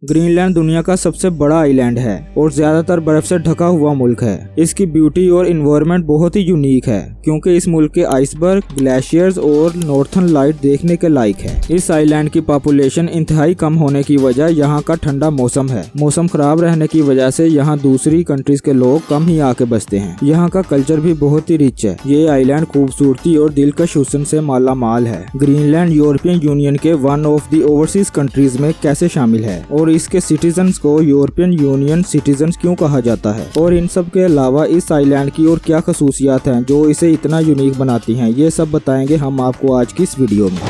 Greenland दुनिया का सबसे बड़ा आइलैंड है और ज्यादातर बर्फ से ढका हुआ मुल्क है। इसकी ब्यूटी और इन्वायरमेंट बहुत ही यूनिक है क्योंकि इस मुल्क के आइसबर्ग, ग्लेशियर्स और नॉर्थर्न लाइट देखने के लायक है। इस आइलैंड की पॉपुलेशन इंतहाई कम होने की वजह यहाँ का ठंडा मौसम है। मौसम खराब रहने की वजह से यहाँ दूसरी कंट्रीज के लोग कम ही आके बसते हैं। यहाँ का कल्चर भी बहुत ही रिच है। ये आइलैंड खूबसूरती और दिलकश हुस्न से माला माल है। ग्रीनलैंड यूरोपियन यूनियन के one of the overseas countries में कैसे शामिल है और इसके सिटीजन्स को यूरोपियन यूनियन सिटीजन्स क्यों कहा जाता है, और इन सब के अलावा इस आइलैंड की और क्या खसूसियात हैं जो इसे इतना यूनिक बनाती हैं, ये सब बताएंगे हम आपको आज की इस वीडियो में।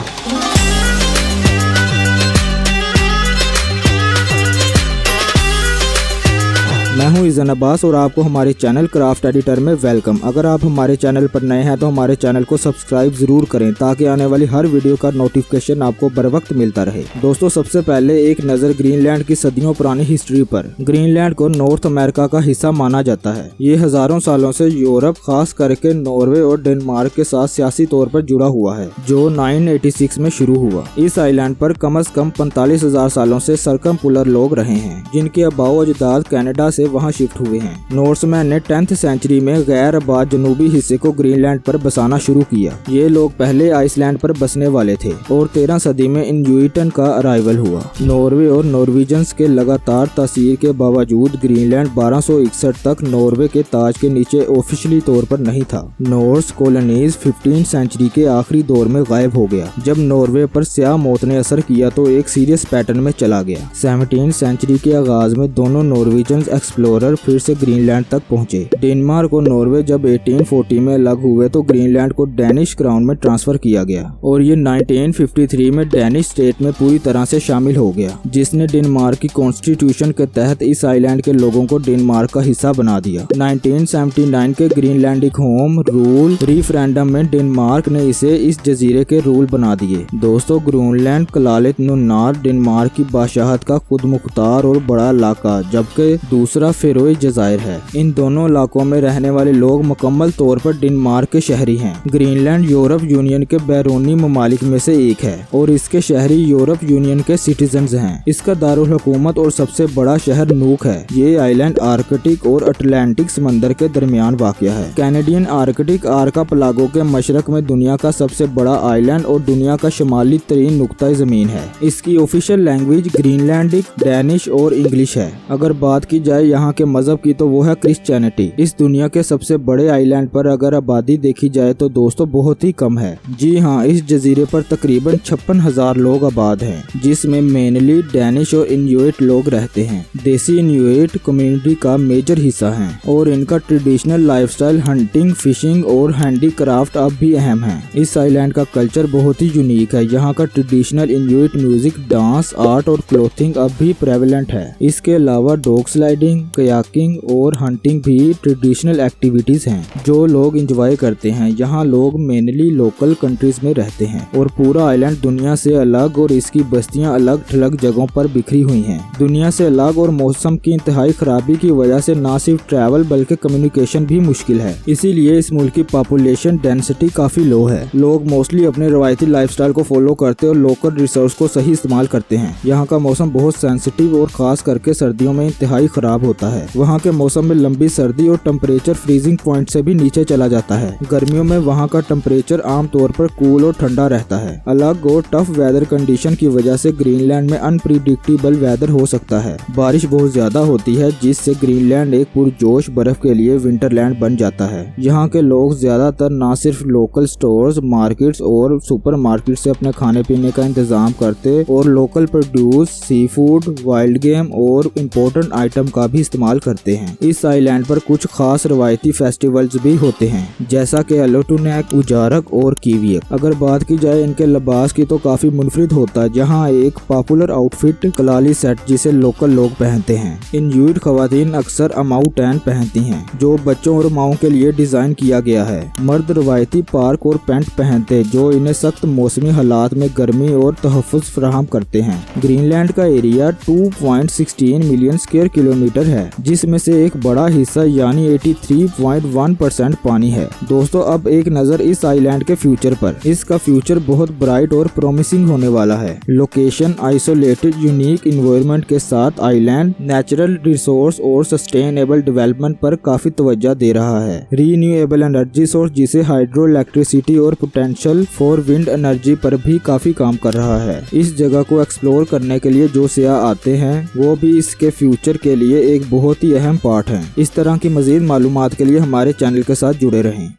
मैं हूं इज़न अब्बास और आपको हमारे चैनल क्राफ्ट एडिटर में वेलकम। अगर आप हमारे चैनल पर नए हैं तो हमारे चैनल को सब्सक्राइब जरूर करें ताकि आने वाली हर वीडियो का नोटिफिकेशन आपको बर वक्त मिलता रहे। दोस्तों, सबसे पहले एक नज़र ग्रीनलैंड की सदियों पुरानी हिस्ट्री पर। ग्रीनलैंड को नॉर्थ अमेरिका का हिस्सा माना जाता है। ये हजारों सालों से यूरोप, खास करके नॉर्वे और डेनमार्क के साथ सियासी तौर पर जुड़ा हुआ है, जो 986 में शुरू हुआ। इस आइलैंड पर कम से कम 45,000 सालों से सर्कमपोलर लोग रहे हैं, जिनके आबाओ अजदाद कनाडा से वहां शिफ्ट हुए हैं। नॉर्समैन ने 10th सेंचुरी में गैर आबाद जनूबी हिस्से को ग्रीनलैंड पर बसाना शुरू किया। ये लोग पहले आइसलैंड पर बसने वाले थे और 13 सदी में इन्यूइटन का अराइवल हुआ। नॉर्वे और नॉर्वेजियंस के लगातार तासीर के बावजूद ग्रीनलैंड 1261 तक नॉर्वे के ताज के नीचे ऑफिशियली तौर पर नहीं था। नॉर्स कॉलोनीज 15th सेंचुरी के आखिरी दौर में गायब हो गया। जब नॉर्वे पर स्याह मौत ने असर किया तो एक सीरियस पैटर्न में चला गया। 17th सेंचुरी के आगाज में दोनों नॉर्वेजियंस एक्सप्लोरर फिर से ग्रीनलैंड तक पहुंचे। डेनमार्क और नॉर्वे जब 1840 में अलग हुए तो ग्रीनलैंड को डेनिश क्राउन में ट्रांसफर किया गया और ये 1953 में डेनिश स्टेट में पूरी तरह से शामिल हो गया, जिसने डेनमार्क की कॉन्स्टिट्यूशन के तहत इस आइलैंड के लोगों को डेनमार्क का हिस्सा बना दिया। 1979 के ग्रीनलैंडिक होम रूल रेफरेंडम में डेनमार्क ने इसे इस जजीरे के रूल बना दिए। दोस्तों, ग्रीनलैंड कलालित नुन्नार डेनमार्क की बादशाहत का खुद मुख्तार और बड़ा इलाका, जबकि दूसरा फेरोए जजायर है। इन दोनों इलाकों में रहने वाले लोग मुकम्मल तौर पर डेनमार्क के शहरी हैं। ग्रीनलैंड यूरोप यूनियन के बैरूनी ममालिक में से एक है और इसके शहरी यूरोप यूनियन के सिटीजन्स हैं। इसका दारुल हुकूमत और सबसे बड़ा शहर नूक है। ये आइलैंड आर्कटिक और अटलांटिक समंदर के दरमियान वाक़या है। कैनेडियन आर्कटिक आर्कापेलागो के मशरक में दुनिया का सबसे बड़ा आइलैंड और दुनिया का शुमाली तरीन नुक्ता ज़मीन है। इसकी ऑफिशियल लैंग्वेज ग्रीनलैंडिक, डेनिश और इंग्लिश है। अगर बात की जाए यहाँ के मजहब की तो वो है क्रिश्चियनिटी। इस दुनिया के सबसे बड़े आइलैंड पर अगर आबादी देखी जाए तो दोस्तों बहुत ही कम है। जी हाँ, इस जजीरे पर तकरीबन 56,000 लोग आबाद हैं, जिसमें मेनली डेनिश और इन्यूइट लोग रहते हैं। देसी इन्यूइट कम्युनिटी का मेजर हिस्सा है और इनका ट्रेडिशनल लाइफस्टाइल हंटिंग, फिशिंग और हैंडीक्राफ्ट अब भी अहम है। इस आइलैंड का कल्चर बहुत ही यूनिक है। यहाँ का ट्रेडिशनल इन्यूइट म्यूजिक, डांस, आर्ट और क्लोथिंग अब भी प्रेवलेंट है। इसके अलावा डॉग स्लाइडिंग, कयाकिंग और हंटिंग भी ट्रेडिशनल एक्टिविटीज हैं जो लोग एंजॉय करते हैं। यहाँ लोग मेनली लोकल कंट्रीज में रहते हैं और पूरा आइलैंड दुनिया से अलग और इसकी बस्तियाँ अलग थलग जगहों पर बिखरी हुई हैं। दुनिया से अलग और मौसम की इंतहाई खराबी की वजह से न सिर्फ ट्रैवल बल्कि कम्युनिकेशन भी मुश्किल है। इसीलिए इस मुल्क की पॉपुलेशन डेंसिटी काफी लो है। लोग मोस्टली अपने रवायती लाइफस्टाइल को फॉलो करते और लोकल रिसोर्स को सही इस्तेमाल करते हैं। यहाँ का मौसम बहुत सेंसिटिव और खास करके सर्दियों में इंतहाई खराब होता है। वहाँ के मौसम में लंबी सर्दी और टेम्परेचर फ्रीजिंग पॉइंट से भी नीचे चला जाता है। गर्मियों में वहाँ का टेम्परेचर आमतौर पर कूल और ठंडा रहता है। अलग और टफ वेदर कंडीशन की वजह से ग्रीनलैंड में अनप्रिडिक्टेबल वेदर हो सकता है। बारिश बहुत ज्यादा होती है जिससे ग्रीनलैंड एक पुरजोश बर्फ के लिए विंटरलैंड बन जाता है। यहाँ के लोग ज्यादातर न सिर्फ लोकल स्टोर्स, मार्केट्स और सुपर मार्केट से अपने खाने पीने का इंतजाम करते और local produce, sea food, wild game और इम्पोर्टेंट आइटम का भी इस्तेमाल करते हैं। इस आइलैंड पर कुछ खास रवायती फेस्टिवल्स भी होते हैं जैसा कि एलोटुनेक, उजारक और कीवियक। अगर बात की जाए इनके लिबास की तो काफी मुनफरिद होता है। जहाँ एक पॉपुलर आउटफिट कलाली सेट जिसे लोकल लोग पहनते हैं। इन्यूइट खवातीन अक्सर अमाउ टैन पहनती हैं जो बच्चों और माओं के लिए डिजाइन किया गया है। मर्द रवायती पार्क और पैंट पहनते जो इन्हें सख्त मौसमी हालात में गर्मी और तहफ़्फ़ुज़ फराहम करते हैं। ग्रीनलैंड का एरिया 2.16 मिलियन स्क्वायर किलोमीटर है, जिसमें से एक बड़ा हिस्सा यानी 83.1% पानी है। दोस्तों अब एक नजर इस आइलैंड के फ्यूचर पर। इसका फ्यूचर बहुत ब्राइट और प्रॉमिसिंग होने वाला है। लोकेशन आइसोलेटेड यूनिक इन्वायरमेंट के साथ आइलैंड नेचुरल रिसोर्स और सस्टेनेबल डेवलपमेंट पर काफी तवज्जो दे रहा है। रीन्यूएबल एनर्जी सोर्स जिसे हाइड्रो इलेक्ट्रिसिटी और पोटेंशियल फॉर विंड एनर्जी पर भी काफी काम कर रहा है। इस जगह को एक्सप्लोर करने के लिए जो सियाह आते हैं वो भी इसके फ्यूचर के लिए एक बहुत ही अहम पार्ट है। इस तरह की मजीद मालूमात के लिए हमारे चैनल के साथ जुड़े रहें।